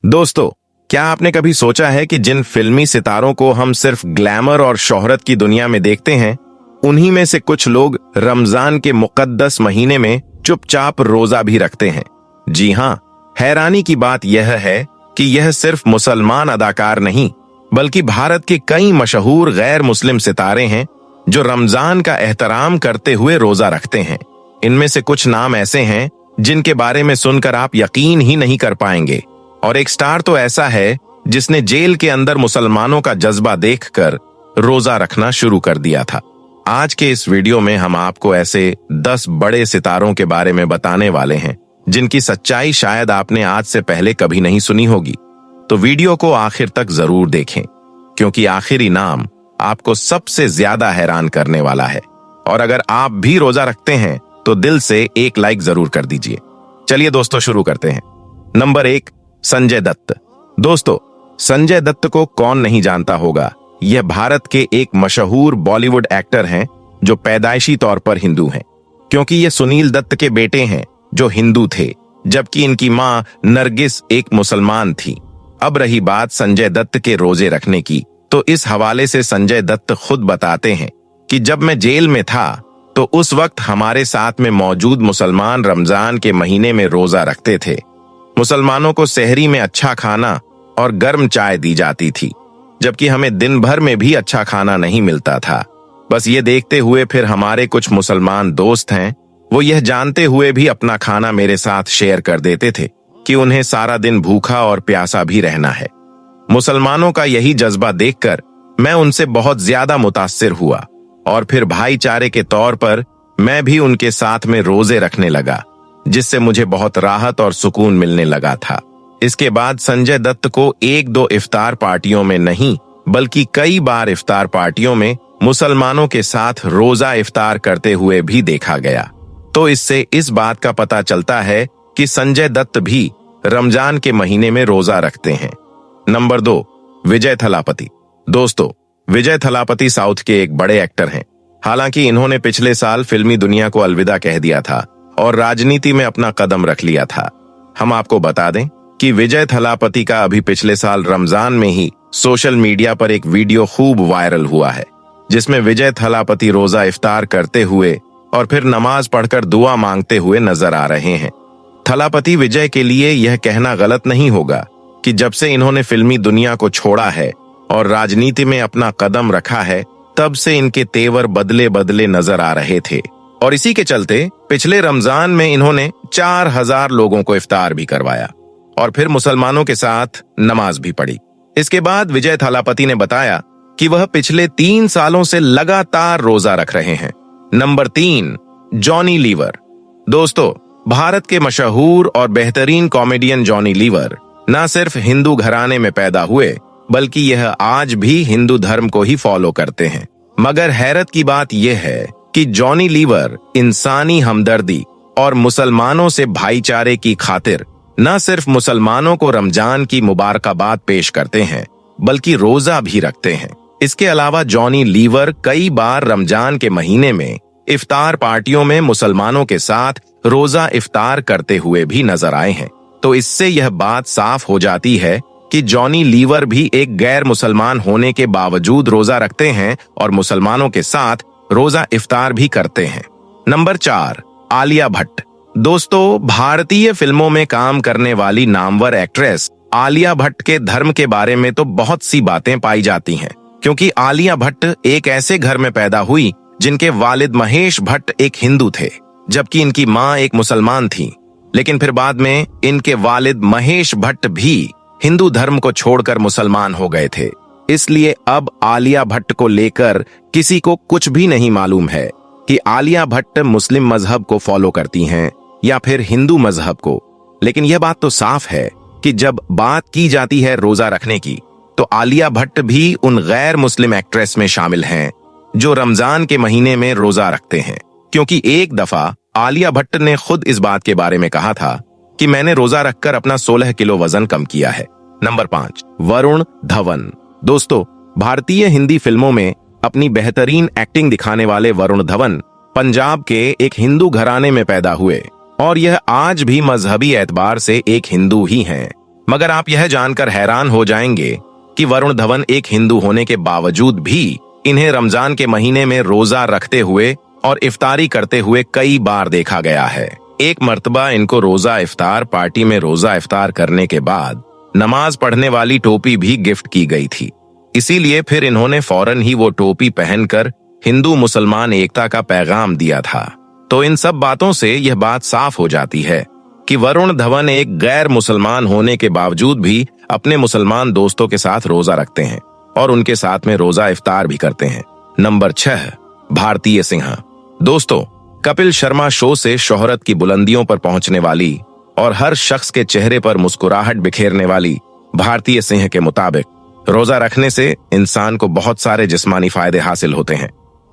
दोस्तों, क्या आपने कभी सोचा है कि जिन फिल्मी सितारों को हम सिर्फ ग्लैमर और शोहरत की दुनिया में देखते हैं, उन्हीं में से कुछ लोग रमजान के मुकद्दस महीने में चुपचाप रोजा भी रखते हैं। जी हां, हैरानी की बात यह है कि यह सिर्फ मुसलमान अदाकार नहीं, बल्कि भारत के कई मशहूर गैर मुस्लिम सितारे हैं जो रमजान का एहतराम करते हुए रोजा रखते हैं। इनमें से कुछ नाम ऐसे हैं जिनके बारे में सुनकर आप यकीन ही नहीं कर पाएंगे। और एक स्टार तो ऐसा है जिसने जेल के अंदर मुसलमानों का जज्बा देखकर रोजा रखना शुरू कर दिया था। आज के इस वीडियो में हम आपको ऐसे 10 बड़े सितारों के बारे में बताने वाले हैं जिनकी सच्चाई शायद आपने आज से पहले कभी नहीं सुनी होगी। तो वीडियो को आखिर तक जरूर देखें, क्योंकि आखिरी नाम आपको सबसे ज्यादा हैरान करने वाला है। और अगर आप भी रोजा रखते हैं तो दिल से एक लाइक जरूर कर दीजिए। चलिए दोस्तों, शुरू करते हैं। नंबर 1, संजय दत्त। दोस्तों, संजय दत्त को कौन नहीं जानता होगा। यह भारत के एक मशहूर बॉलीवुड एक्टर हैं जो पैदाइशी तौर पर हिंदू हैं, क्योंकि ये सुनील दत्त के बेटे हैं जो हिंदू थे, जबकि इनकी मां नरगिस एक मुसलमान थी। अब रही बात संजय दत्त के रोजे रखने की, तो इस हवाले से संजय दत्त खुद बताते हैं कि जब मैं जेल में था तो उस वक्त हमारे साथ में मौजूद मुसलमान रमजान के महीने में रोजा रखते थे। मुसलमानों को सहरी में अच्छा खाना और गर्म चाय दी जाती थी, जबकि हमें दिन भर में भी अच्छा खाना नहीं मिलता था। बस ये देखते हुए फिर हमारे कुछ मुसलमान दोस्त हैं, वो यह जानते हुए भी अपना खाना मेरे साथ शेयर कर देते थे कि उन्हें सारा दिन भूखा और प्यासा भी रहना है। मुसलमानों का यही जज्बा देखकर मैं उनसे बहुत ज्यादा मुतासिर हुआ और फिर भाईचारे के तौर पर मैं भी उनके साथ में रोजे रखने लगा, जिससे मुझे बहुत राहत और सुकून मिलने लगा था। इसके बाद संजय दत्त को 1-2 इफ्तार पार्टियों में नहीं, बल्कि कई बार इफ्तार पार्टियों में मुसलमानों के साथ रोजा इफ्तार करते हुए भी देखा गया। तो इससे इस बात का पता चलता है कि संजय दत्त भी रमजान के महीने में रोजा रखते हैं। नंबर 2, विजय थलापति। दोस्तों, विजय थलापति साउथ के एक बड़े एक्टर हैं। हालांकि इन्होंने पिछले साल फिल्मी दुनिया को अलविदा कह दिया था और राजनीति में अपना कदम रख लिया था। हम आपको बता दें कि विजय थलापति का अभी पिछले साल रमजान में ही सोशल मीडिया पर एक वीडियो खूब वायरल हुआ है, जिसमें विजय थलापति रोजा इफ्तार करते हुए और फिर नमाज पढ़कर दुआ मांगते हुए नजर आ रहे हैं। थलापति विजय के लिए यह कहना गलत नहीं होगा कि जब से इन्होंने फिल्मी दुनिया को छोड़ा है और राजनीति में अपना कदम रखा है, तब से इनके तेवर बदले बदले नजर आ रहे थे। और इसी के चलते पिछले रमजान में इन्होंने 4000 लोगों को इफ्तार भी करवाया और फिर मुसलमानों के साथ नमाज भी पढ़ी। इसके बाद विजय थलापति ने बताया कि वह पिछले 3 सालों से लगातार रोजा रख रहे हैं। नंबर 3, जॉनी लीवर। दोस्तों, भारत के मशहूर और बेहतरीन कॉमेडियन जॉनी लीवर न सिर्फ हिंदू घराने में पैदा हुए, बल्कि यह आज भी हिंदू धर्म को ही फॉलो करते हैं। मगर हैरत की बात यह है कि जॉनी लीवर इंसानी हमदर्दी और मुसलमानों से भाईचारे की खातिर न सिर्फ मुसलमानों को रमजान की मुबारकबाद पेश करते हैं, बल्कि रोजा भी रखते हैं। इसके अलावा जॉनी लीवर कई बार रमजान के महीने में इफ्तार पार्टियों में मुसलमानों के साथ रोजा इफ्तार करते हुए भी नजर आए हैं। तो इससे यह बात साफ हो जाती है कि जॉनी लीवर भी एक गैर मुसलमान होने के बावजूद रोजा रखते हैं और मुसलमानों के साथ रोजा इफ्तार भी करते हैं। नंबर 4, आलिया भट्ट। दोस्तों, भारतीय फिल्मों में काम करने वाली नामवर एक्ट्रेस आलिया भट्ट के धर्म के बारे में तो बहुत सी बातें पाई जाती हैं, क्योंकि आलिया भट्ट एक ऐसे घर में पैदा हुई जिनके वालिद महेश भट्ट एक हिंदू थे, जबकि इनकी मां एक मुसलमान थी। लेकिन फिर बाद में इनके वालिद महेश भट्ट भी हिंदू धर्म को छोड़कर मुसलमान हो गए थे। इसलिए अब आलिया भट्ट को लेकर किसी को कुछ भी नहीं मालूम है कि आलिया भट्ट मुस्लिम मजहब को फॉलो करती हैं या फिर हिंदू मजहब को। लेकिन यह बात तो साफ है कि जब बात की जाती है रोजा रखने की, तो आलिया भट्ट भी उन गैर मुस्लिम एक्ट्रेस में शामिल हैं जो रमजान के महीने में रोजा रखते हैं। क्योंकि एक दफा आलिया भट्ट ने खुद इस बात के बारे में कहा था कि मैंने रोजा रखकर अपना 16 किलो वजन कम किया है। नंबर 5, वरुण धवन। दोस्तों, भारतीय हिंदी फिल्मों में अपनी बेहतरीन एक्टिंग दिखाने वाले वरुण धवन पंजाब के एक हिंदू घराने में पैदा हुए और यह आज भी मजहबी एतबार से एक हिंदू ही हैं। मगर आप यह जानकर हैरान हो जाएंगे कि वरुण धवन एक हिंदू होने के बावजूद भी इन्हें रमजान के महीने में रोजा रखते हुए और इफ्तारी करते हुए कई बार देखा गया है। एक मर्तबा इनको रोजा इफ्तार पार्टी में रोजा इफ्तार करने के बाद नमाज पढ़ने वाली टोपी भी गिफ्ट की गई थी। इसीलिए फिर इन्होंने फौरन ही वो टोपी पहनकर हिंदू मुसलमान एकता का पैगाम दिया था। तो इन सब बातों से यह बात साफ हो जाती है कि वरुण धवन एक गैर मुसलमान होने के बावजूद भी अपने मुसलमान दोस्तों के साथ रोजा रखते हैं और उनके साथ में रोजा इफ्तार भी करते हैं। नंबर 6, भारतीय सिंह। दोस्तों, कपिल शर्मा शो से शोहरत की बुलंदियों पर पहुंचने वाली और हर शख्स के चेहरे पर मुस्कुराहट बिखेरने वाली भारतीय सिंह के मुताबिक रोजा रखने से इंसान को बहुत सारे जिस्मानी फायदे हासिल होते हैं।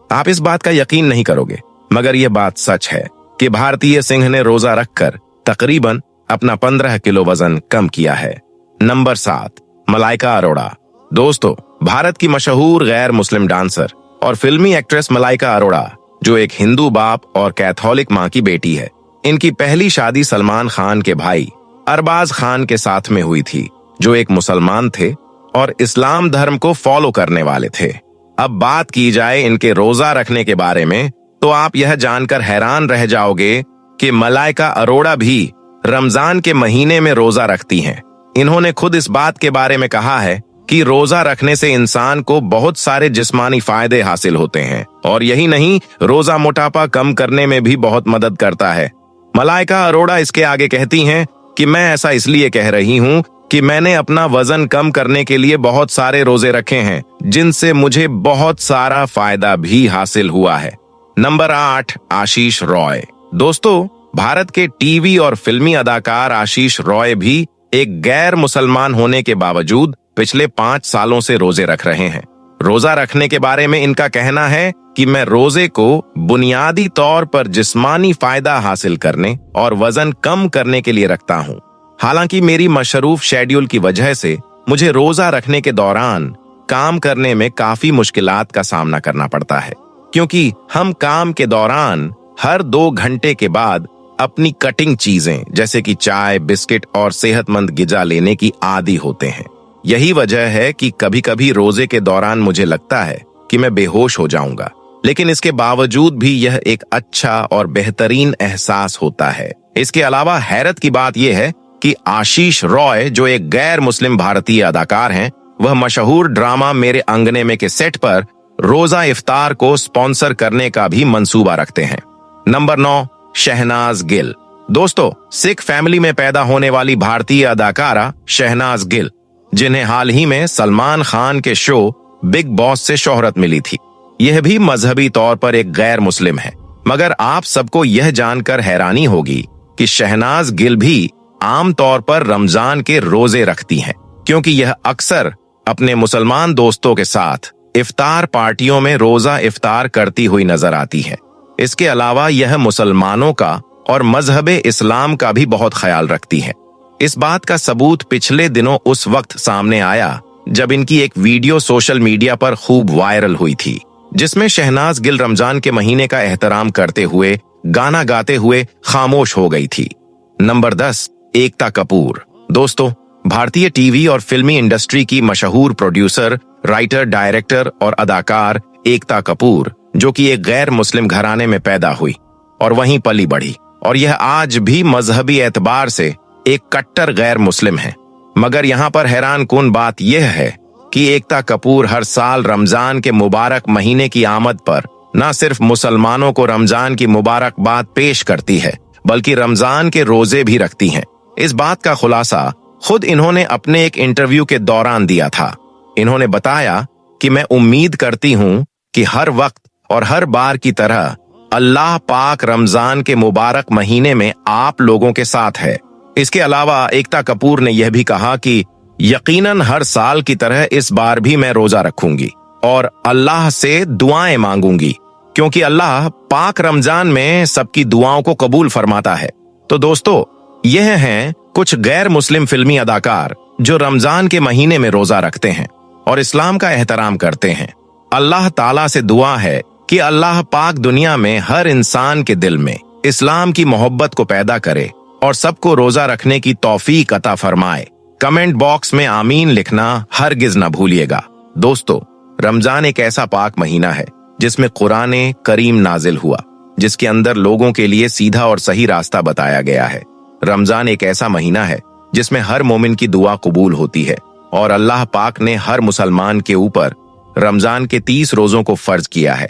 आप इस बात का यकीन नहीं करोगे, मगर यह बात सच है कि भारतीय सिंह ने रोजा रखकर तकरीबन अपना 15 किलो वजन कम किया है। नंबर 7, मलाइका अरोड़ा। दोस्तों, भारत की मशहूर गैर मुस्लिम डांसर और फिल्मी एक्ट्रेस मलाइका अरोड़ा, जो एक हिंदू बाप और कैथोलिक मां की बेटी है, इनकी पहली शादी सलमान खान के भाई अरबाज खान के साथ में हुई थी, जो एक मुसलमान थे और इस्लाम धर्म को फॉलो करने वाले थे। अब बात की जाए इनके रोजा रखने के बारे में, तो आप यह जानकर हैरान रह जाओगे कि मलाइका अरोड़ा भी रमजान के महीने में रोजा रखती हैं। इन्होंने खुद इस बात के बारे में कहा है कि रोजा रखने से इंसान को बहुत सारे जिस्मानी फायदे हासिल होते हैं और यही नहीं, रोजा मोटापा कम करने में भी बहुत मदद करता है। मलाइका अरोड़ा इसके आगे कहती हैं कि मैं ऐसा इसलिए कह रही हूं कि मैंने अपना वजन कम करने के लिए बहुत सारे रोजे रखे हैं, जिनसे मुझे बहुत सारा फायदा भी हासिल हुआ है। नंबर 8, आशीष रॉय। दोस्तों, भारत के टीवी और फिल्मी अदाकार आशीष रॉय भी एक गैर मुसलमान होने के बावजूद पिछले 5 सालों से रोजे रख रहे हैं। रोजा रखने के बारे में इनका कहना है कि मैं रोजे को बुनियादी तौर पर जिस्मानी फायदा हासिल करने और वजन कम करने के लिए रखता हूं। हालांकि मेरी मशरूफ शेड्यूल की वजह से मुझे रोजा रखने के दौरान काम करने में काफी मुश्किलात का सामना करना पड़ता है, क्योंकि हम काम के दौरान हर 2 घंटे के बाद अपनी कटिंग चीजें जैसे कि चाय, बिस्किट और सेहतमंद गिजा लेने की आदी होते हैं। यही वजह है कि कभी कभी रोजे के दौरान मुझे लगता है कि मैं बेहोश हो जाऊंगा, लेकिन इसके बावजूद भी यह एक अच्छा और बेहतरीन एहसास होता है। इसके अलावा हैरत की बात यह है कि आशीष रॉय, जो एक गैर मुस्लिम भारतीय अदाकार हैं, वह मशहूर ड्रामा मेरे अंगने में के सेट पर रोजा इफ्तार को स्पॉन्सर करने का भी मंसूबा रखते हैं। नंबर 9, शहनाज गिल। दोस्तों, सिख फैमिली में पैदा होने वाली भारतीय अदाकारा शहनाज गिल, जिन्हें हाल ही में सलमान खान के शो बिग बॉस से शोहरत मिली थी, यह भी मजहबी तौर पर एक गैर मुस्लिम है। मगर आप सबको यह जानकर हैरानी होगी कि शहनाज गिल भी आम तौर पर रमजान के रोजे रखती हैं, क्योंकि यह अक्सर अपने मुसलमान दोस्तों के साथ इफ्तार पार्टियों में रोजा इफ्तार करती हुई नजर आती है। इसके अलावा यह मुसलमानों का और मजहब इस्लाम का भी बहुत ख्याल रखती है। इस बात का सबूत पिछले दिनों उस वक्त सामने आया जब इनकी एक वीडियो सोशल मीडिया पर खूब वायरल हुई थी, जिसमें शहनाज गिल रमजान के महीने का एहतराम करते हुए गाना गाते हुए खामोश हो गई थी। नंबर 10, एकता कपूर। दोस्तों, भारतीय टीवी और फिल्मी इंडस्ट्री की मशहूर प्रोड्यूसर, राइटर, डायरेक्टर और अदाकार एकता कपूर, जो कि एक गैर मुस्लिम घराने में पैदा हुई और वहीं पली बढ़ी, और यह आज भी मजहबी एतबार से एक कट्टर गैर मुस्लिम है। मगर यहाँ पर हैरान कुन बात यह है कि एकता कपूर हर साल रमजान के मुबारक महीने की आमद पर न सिर्फ मुसलमानों को रमजान की मुबारकबाद पेश करती है, बल्कि रमजान के रोजे भी रखती हैं। इस बात का खुलासा खुद इन्होंने अपने एक इंटरव्यू के दौरान दिया था। इन्होंने बताया कि मैं उम्मीद करती हूँ कि हर वक्त और हर बार की तरह अल्लाह पाक रमजान के मुबारक महीने में आप लोगों के साथ है। इसके अलावा एकता कपूर ने यह भी कहा कि यकीनन हर साल की तरह इस बार भी मैं रोजा रखूंगी और अल्लाह से दुआएं मांगूंगी, क्योंकि अल्लाह पाक रमजान में सबकी दुआओं को कबूल फरमाता है। तो दोस्तों, यह हैं कुछ गैर मुस्लिम फिल्मी अदाकार जो रमजान के महीने में रोजा रखते हैं और इस्लाम का एहतराम करते हैं। अल्लाह ताला से दुआ है कि अल्लाह पाक दुनिया में हर इंसान के दिल में इस्लाम की मोहब्बत को पैदा करे और सबको रोजा रखने की तौफीक अता फरमाए। कमेंट बॉक्स में आमीन लिखना हरगिज न भूलिएगा। दोस्तों, रमजान एक ऐसा पाक महीना है जिसमें कुरान करीम नाजिल हुआ, जिसके अंदर लोगों के लिए सीधा और सही रास्ता बताया गया है। रमजान एक ऐसा महीना है जिसमें हर मोमिन की दुआ कबूल होती है और अल्लाह पाक ने हर मुसलमान के ऊपर रमजान के 30 रोजों को फर्ज किया है।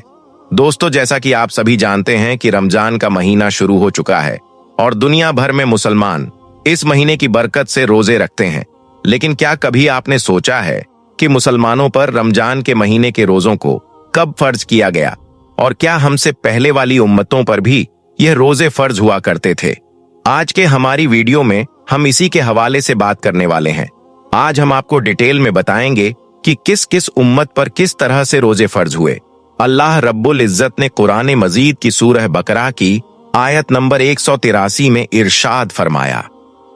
दोस्तों, जैसा कि आप सभी जानते हैं कि रमजान का महीना शुरू हो चुका है और दुनिया भर में मुसलमान इस महीने की बरकत से रोजे रखते हैं। लेकिन क्या कभी आपने सोचा है कि मुसलमानों पर रमजान के महीने के रोजों को कब फर्ज किया गया और क्या हमसे पहले वाली उम्मतों पर भी यह रोजे फर्ज हुआ करते थे? आज के हमारी वीडियो में हम इसी के हवाले से बात करने वाले हैं। आज हम आपको डिटेल में बताएंगे कि किस किस उम्मत पर किस तरह से रोजे फर्ज हुए। अल्लाह रब्बुल इज्जत ने कुरान मजीद की सूरह बकरा की आयत नंबर 183 में इरशाद फरमाया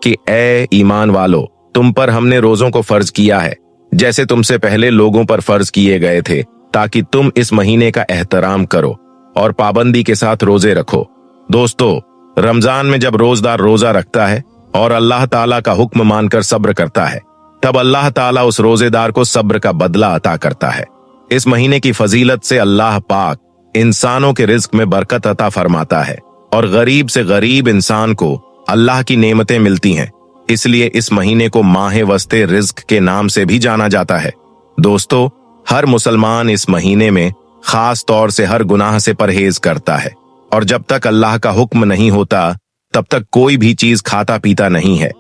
कि ए ईमान वालो, तुम पर हमने रोजों को फर्ज किया है जैसे तुमसे पहले लोगों पर फर्ज किए गए थे, ताकि तुम इस महीने का एहतराम करो और पाबंदी के साथ रोजे रखो। दोस्तों, रमजान में जब रोजदार रोजा रखता है और अल्लाह ताला का हुक्म मानकर सब्र करता है, तब अल्लाह ताला उस रोजेदार को सब्र का बदला अता करता है। इस महीने की फजीलत से अल्लाह पाक इंसानों के रिज्क में बरकत अता फरमाता है और गरीब से गरीब इंसान को अल्लाह की नेमतें मिलती हैं। इसलिए इस महीने को माह वस्ते रिज्क के नाम से भी जाना जाता है। दोस्तों, हर मुसलमान इस महीने में खास तौर से हर गुनाह से परहेज करता है और जब तक अल्लाह का हुक्म नहीं होता तब तक कोई भी चीज खाता पीता नहीं है।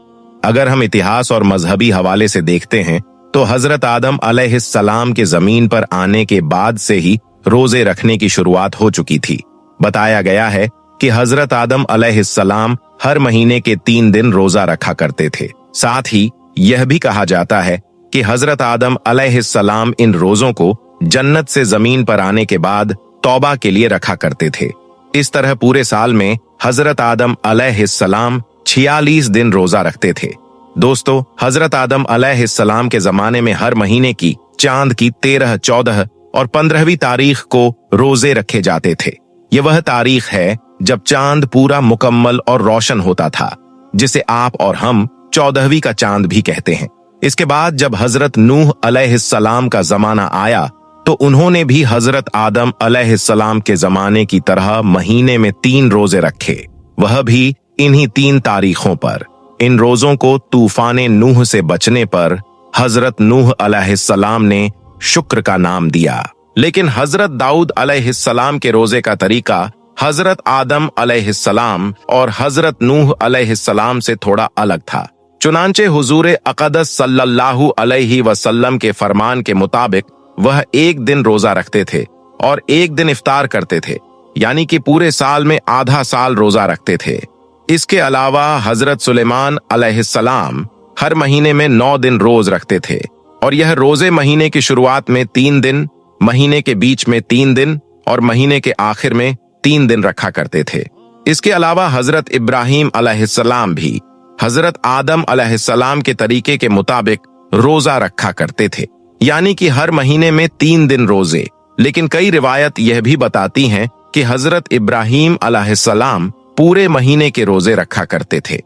अगर हम इतिहास और मजहबी हवाले से देखते हैं तो हजरत आदम अलैहिस्सलाम के जमीन पर आने के बाद से ही रोजे रखने की शुरुआत हो चुकी थी। बताया गया है कि हजरत आदम अलैहिस्सलाम हर महीने के 3 दिन रोजा रखा करते थे। साथ ही यह भी कहा जाता है कि हजरत आदम अलैहिस्सलाम इन रोजों को जन्नत से जमीन पर आने के बाद तौबा के लिए रखा करते थे। इस तरह पूरे साल में हजरत आदम अलैहिस्सलाम 46 दिन रोजा रखते थे। दोस्तों, हजरत आदम अलैहिस्सलाम के जमाने में हर महीने की चांद की 13, 14 और 15वीं तारीख को रोजे रखे जाते थे। यह वह तारीख है जब चांद पूरा मुकम्मल और रोशन होता था, जिसे आप और हम 14वीं का चांद भी कहते हैं। इसके बाद जब हजरत नूह अलैहिस्सलाम का जमाना आया तो उन्होंने भी हजरत आदम अलैहिस्सलाम के जमाने की तरह महीने में 3 रोजे रखे, वह भी इन्हीं 3 तारीखों पर। इन रोजों को तूफान नूह से बचने पर हजरत नूह अलैहिस्सलाम ने शुक्र का नाम दिया। लेकिन हजरत दाऊद अलैहिस्सलाम के रोजे का तरीका हजरत आदम अलैहिस्सलाम और हजरत नूह अलैहिस्सलाम से थोड़ा अलग था। चुनांचे हुजूर अक़दस सल्लल्लाहु अलैहि वसल्लम के फरमान के मुताबिक वह 1 दिन रोजा रखते थे और 1 दिन इफ्तार करते थे, यानी कि पूरे साल में आधा साल रोजा रखते थे। इसके अलावा हजरत सुलेमान अलैहिस्सलाम हर महीने में 9 दिन रोज रखते थे और यह रोजे महीने की शुरुआत में 3 दिन, महीने के बीच में 3 दिन और महीने के आखिर में 3 दिन रखा करते थे। इसके अलावा हजरत इब्राहिम अलैहिस्सलाम भी हजरत आदम अलैहिस्सलाम के तरीके के मुताबिक रोजा रखा करते थे, यानी कि हर महीने में 3 दिन रोजे। लेकिन कई रिवायत यह भी बताती हैं कि हजरत इब्राहिम अलैहिस्सलाम पूरे महीने के रोजे रखा करते थे।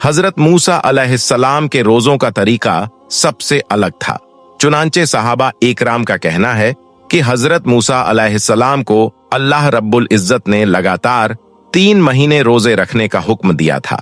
हजरत मूसा अलैहिस्सलाम के रोजों का तरीका सबसे अलग था। चुनांचे सहाबा इकराम का कहना है कि हजरत मूसा अलैहिस्सलाम को अल्लाह रब्बुल इज्जत ने लगातार 3 महीने रोजे रखने का हुक्म दिया था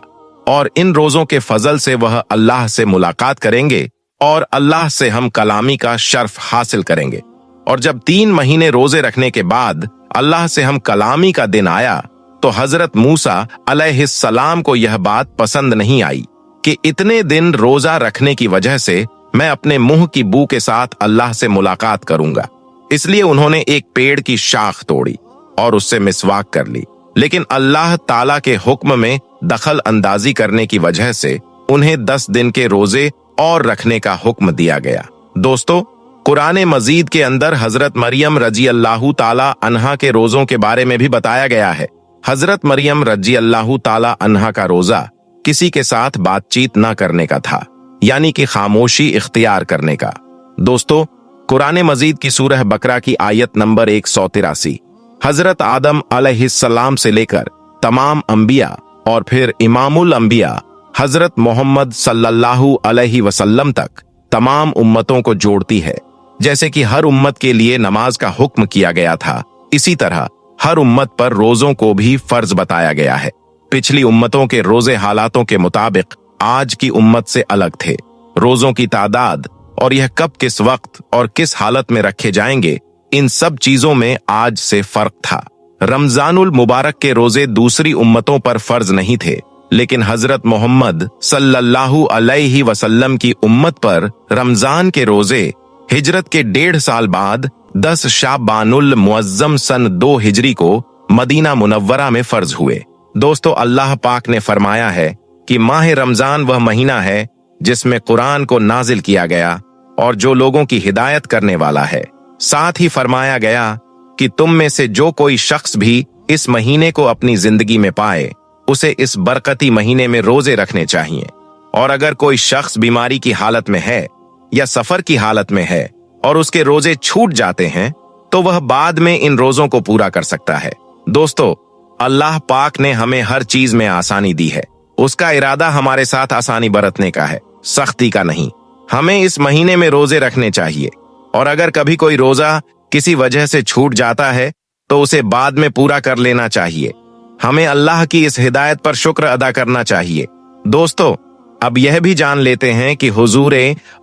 और इन रोजों के फजल से वह अल्लाह से मुलाकात करेंगे और अल्लाह से हम कलामी का शर्फ हासिल करेंगे। और जब 3 महीने रोजे रखने के बाद अल्लाह से हम कलामी का दिन आया तो हजरत मूसा अलैहिस्सलाम को यह बात पसंद नहीं आई कि इतने दिन रोजा रखने की वजह से मैं अपने मुंह की बू के साथ अल्लाह से मुलाकात करूंगा। इसलिए उन्होंने एक पेड़ की शाख तोड़ी और उससे मिसवाक कर ली। लेकिन अल्लाह ताला के हुक्म में दखल अंदाजी करने की वजह से उन्हें 10 दिन के रोजे और रखने का हुक्म दिया गया। दोस्तों, कुरान मजीद के अंदर हजरत मरियम रजी अल्लाहु ताला अन्हा के रोजों के बारे में भी बताया गया है। हजरत मरियम रजी अल्लाहु ताला अन्हा का रोजा किसी के साथ बातचीत न करने का था, यानी कि खामोशी इख्तियार करने का। दोस्तों, कुरान मजीद की सूरह बकरा की आयत नंबर 183 हजरत आदम अलैहिस्सलाम से लेकर तमाम अंबिया और फिर इमामुल अंबिया हजरत मोहम्मद सल्लल्लाहु अलैहि वसल्लम तक तमाम उम्मतों को जोड़ती है। जैसे कि हर उम्मत के लिए नमाज का हुक्म किया गया था, इसी तरह हर उम्मत पर रोजों को भी फर्ज बताया गया है। पिछली उम्मतों के रोजे हालातों के मुताबिक आज की उम्मत से अलग थे। रोजों की तादाद और यह कब, किस वक्त और किस हालत में रखे जाएंगे, इन सब चीजों में आज से फर्क था। रमजानुल मुबारक के रोजे दूसरी उम्मतों पर फर्ज नहीं थे, लेकिन हजरत मोहम्मद सल्लल्लाहु अलैहि वसल्लम की उम्मत पर रमजान के रोजे हिजरत के 1.5 साल बाद 10 शाबानुल मुअज्जम सन 2 हिजरी को मदीना मुनव्वरा में फर्ज हुए। दोस्तों, अल्लाह पाक ने फरमाया है कि माह रमजान वह महीना है जिसमें कुरान को नाजिल किया गया और जो लोगों की हिदायत करने वाला है। साथ ही फरमाया गया कि तुम में से जो कोई शख्स भी इस महीने को अपनी जिंदगी में पाए, उसे इस बरकती महीने में रोजे रखने चाहिए। और अगर कोई शख्स बीमारी की हालत में है या सफर की हालत में है और उसके रोजे छूट जाते हैं, तो वह बाद में इन रोजों को पूरा कर सकता है। दोस्तों, अल्लाह पाक ने हमें हर चीज में आसानी दी है। उसका इरादा हमारे साथ आसानी बरतने का है, सख्ती का नहीं। हमें इस महीने में रोजे रखने चाहिए और अगर कभी कोई रोजा किसी वजह से छूट जाता है तो उसे बाद में पूरा कर लेना चाहिए। हमें अल्लाह की इस हिदायत पर शुक्र अदा करना चाहिए। दोस्तों, अब यह भी जान लेते हैं कि हुजूर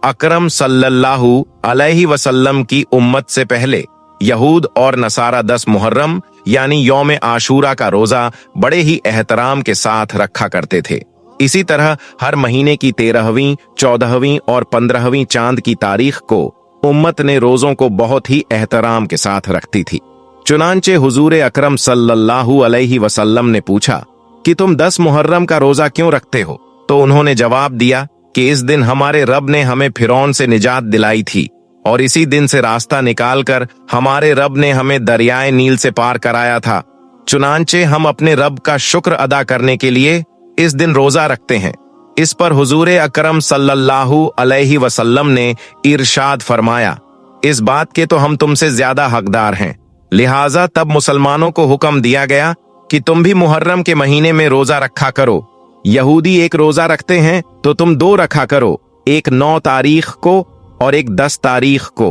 अकरम सल्लल्लाहु अलैहि वसल्लम की उम्मत से पहले यहूद और नसारा 10 मुहर्रम यानी यौम आशूरा का रोजा बड़े ही एहतराम के साथ रखा करते थे। इसी तरह हर महीने की 13वीं, 14वीं और 15वीं चांद की तारीख को उम्मत ने रोजों को बहुत ही एहतराम के साथ रखती थी। चुनांचे हुजूर अकरम सल्लल्लाहु अलैहि वसल्लम ने पूछा कि तुम 10 मुहर्रम का रोजा क्यों रखते हो? तो उन्होंने जवाब दिया कि इस दिन हमारे रब ने हमें फिरौन से निजात दिलाई थी और इसी दिन से रास्ता निकालकर हमारे रब ने हमें दरियाए नील से पार कराया था। चुनांचे हम अपने रब का शुक्र अदा करने के लिए इस दिन रोजा रखते हैं। इस पर हुजूर अकरम सल्लल्लाहु अलैहि वसल्लम ने इरशाद फरमाया, इस बात के तो हम तुमसे ज्यादा हकदार हैं, लिहाजा तब मुसलमानों को हुक्म दिया गया कि तुम भी मुहर्रम के महीने में रोजा रखा करो। यहूदी एक रोजा रखते हैं तो तुम 2 रखा करो, एक 9 तारीख को और एक 10 तारीख को।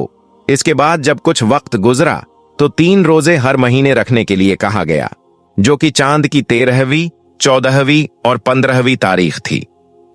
इसके बाद जब कुछ वक्त गुजरा तो 3 रोजे हर महीने रखने के लिए कहा गया, जो कि चांद की 13वीं, 14वीं और 15वीं तारीख थी।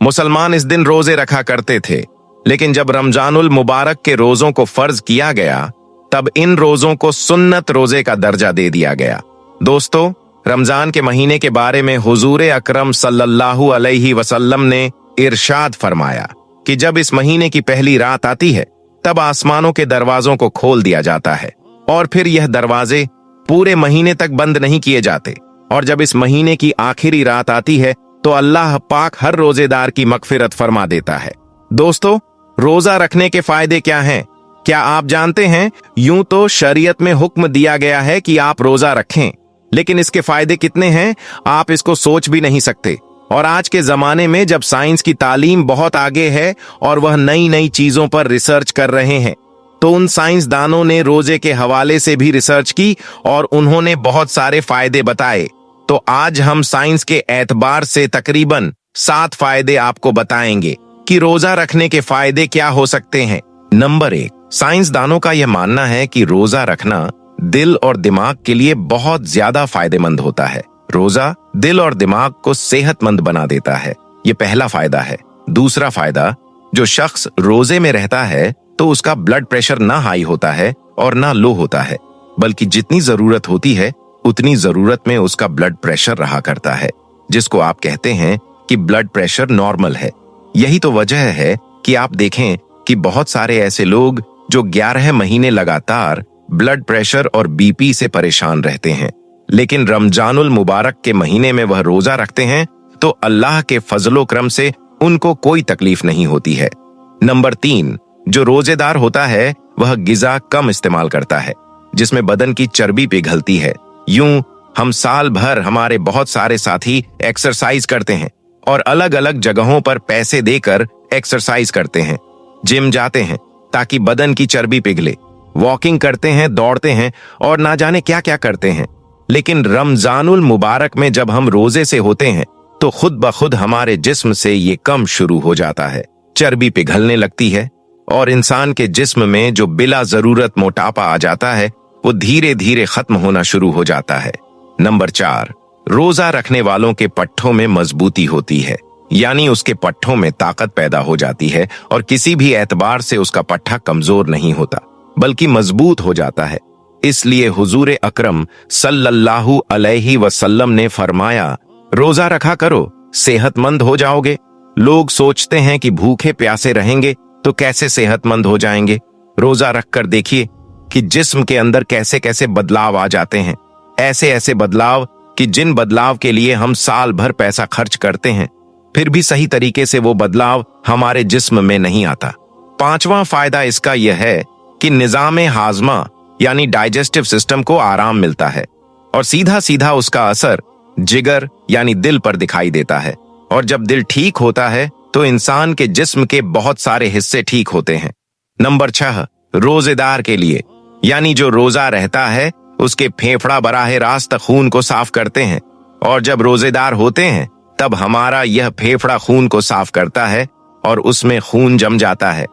मुसलमान इस दिन रोजे रखा करते थे, लेकिन जब रमजानुल मुबारक के रोजों को फर्ज किया गया तब इन रोजों को सुन्नत रोजे का दर्जा दे दिया गया। दोस्तों, रमजान के महीने के बारे में हुजूर अकरम सल्लल्लाहु अलैहि वसल्लम ने इरशाद फरमाया कि जब इस महीने की पहली रात आती है तब आसमानों के दरवाजों को खोल दिया जाता है और फिर यह दरवाजे पूरे महीने तक बंद नहीं किए जाते। और जब इस महीने की आखिरी रात आती है तो अल्लाह पाक हर रोजेदार की मगफिरत फरमा देता है। दोस्तों, रोजा रखने के फायदे क्या हैं? क्या आप जानते हैं? यूं तो शरीयत में हुक्म दिया गया है कि आप रोजा रखें, लेकिन इसके फायदे कितने हैं आप इसको सोच भी नहीं सकते। और आज के जमाने में जब साइंस की तालीम बहुत आगे है और वह नई नई चीजों पर रिसर्च कर रहे हैं, तो उन साइंसदानों ने रोजे के हवाले से भी रिसर्च की और उन्होंने बहुत सारे फायदे बताए। तो आज हम साइंस के एतबार से तकरीबन 7 फायदे आपको बताएंगे कि रोजा रखने के फायदे क्या हो सकते हैं। नंबर 1, साइंसदानों का यह मानना है कि रोजा रखना दिल और दिमाग के लिए बहुत ज्यादा फायदेमंद होता है। रोजा दिल और दिमाग को सेहतमंद बना देता है, ये पहला फायदा है। दूसरा फायदा, जो शख्स रोजे में रहता है तो उसका ब्लड प्रेशर ना हाई होता है और ना लो होता है, बल्कि जितनी जरूरत होती है उतनी जरूरत में उसका ब्लड प्रेशर रहा करता है, जिसको आप कहते हैं कि ब्लड प्रेशर नॉर्मल है। यही तो वजह है कि आप देखें कि बहुत सारे ऐसे लोग जो 11 महीने लगातार ब्लड प्रेशर और बीपी से परेशान रहते हैं, लेकिन रमजानुल मुबारक के महीने में वह रोजा रखते हैं तो अल्लाह के फजलो करम से उनको कोई तकलीफ नहीं होती है। नंबर 3, जो रोजेदार होता है वह गिजा कम इस्तेमाल करता है, जिसमें बदन की चर्बी पिघलती है। यूं हम साल भर हमारे बहुत सारे साथी एक्सरसाइज करते हैं और अलग अलग जगहों पर पैसे देकर एक्सरसाइज करते हैं, जिम जाते हैं ताकि बदन की चर्बी पिघले, वॉकिंग करते हैं, दौड़ते हैं और ना जाने क्या क्या करते हैं। लेकिन रमजानुल मुबारक में जब हम रोजे से होते हैं तो खुद ब खुद हमारे जिस्म से ये कम शुरू हो जाता है। चर्बी पिघलने लगती है और इंसान के जिस्म में जो बिला जरूरत मोटापा आ जाता है वो धीरे धीरे खत्म होना शुरू हो जाता है। नंबर 4, रोजा रखने वालों के पट्ठों में मजबूती होती है, यानी उसके पट्ठों में ताकत पैदा हो जाती है और किसी भी एतबार से उसका पट्ठा कमजोर नहीं होता बल्कि मजबूत हो जाता है। इसलिए हुजूर अकरम सल्लल्लाहु अलैहि वसल्लम ने फरमाया, रोजा रखा करो, सेहतमंद हो जाओगे। लोग सोचते हैं कि भूखे प्यासे रहेंगे तो कैसे सेहतमंद हो जाएंगे। रोजा रखकर देखिए कि जिस्म के अंदर कैसे कैसे बदलाव आ जाते हैं, ऐसे ऐसे बदलाव कि जिन बदलाव के लिए हम साल भर पैसा खर्च करते हैं फिर भी सही तरीके से वो बदलाव हमारे जिस्म में नहीं आता। 5वां फायदा इसका यह है कि निजामे हाजमा यानी डाइजेस्टिव सिस्टम को आराम मिलता है और सीधा सीधा उसका असर जिगर यानी दिल पर दिखाई देता है। और जब दिल ठीक होता है तो इंसान के जिस्म के बहुत सारे हिस्से ठीक होते हैं। नंबर 6, रोजेदार के लिए यानी जो रोजा रहता है उसके फेफड़ा बराह रास्त खून को साफ करते हैं और जब रोजेदार होते हैं तब हमारा यह फेफड़ा खून को साफ करता है और उसमें खून जम जाता है।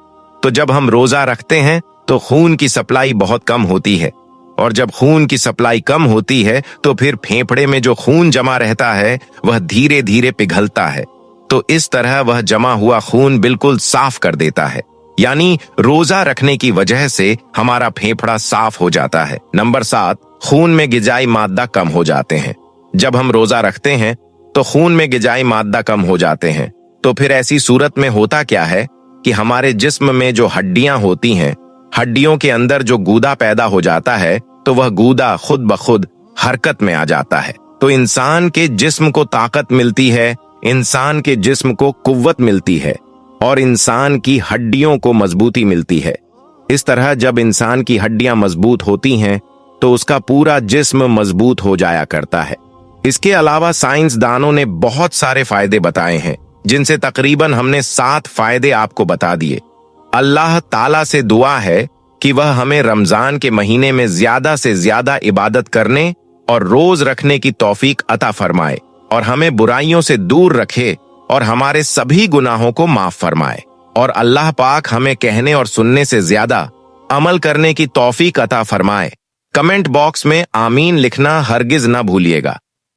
तो जब हम रोजा रखते हैं तो खून की सप्लाई बहुत कम होती है और जब खून की सप्लाई कम होती है तो फिर फेफड़े में जो खून जमा रहता है वह धीरे धीरे पिघलता है। तो इस तरह वह जमा हुआ खून बिल्कुल साफ कर देता है, यानी रोजा रखने की वजह से हमारा फेफड़ा साफ हो जाता है। नंबर 7, खून में गिजाई मादा कम हो जाते हैं। जब हम रोजा रखते हैं तो खून में गिजाई मादा कम हो जाते हैं। तो फिर ऐसी सूरत में होता क्या है कि हमारे जिस्म में जो हड्डियां होती हैं, हड्डियों के अंदर जो गूदा पैदा हो जाता है तो वह गूदा खुद ब खुद हरकत में आ जाता है। तो इंसान के जिस्म को ताकत मिलती है, इंसान के जिस्म को कुव्वत मिलती है और इंसान की हड्डियों को मजबूती मिलती है। इस तरह जब इंसान की हड्डियां मजबूत होती हैं तो उसका पूरा जिस्म मजबूत हो जाया करता है। इसके अलावा साइंसदानों ने बहुत सारे फायदे बताए हैं जिनसे तकरीबन हमने 7 फायदे आपको बता दिए। अल्लाह ताला से दुआ है कि वह हमें रमजान के महीने में ज्यादा से ज्यादा इबादत करने और रोज रखने की तौफीक अता फरमाए और हमें बुराइयों से दूर रखे और हमारे सभी गुनाहों को माफ फरमाए और अल्लाह पाक हमें कहने और सुनने से ज्यादा अमल करने की तौफीक अता फरमाए। कमेंट बॉक्स में आमीन लिखना हरगिज न भूलिएगा।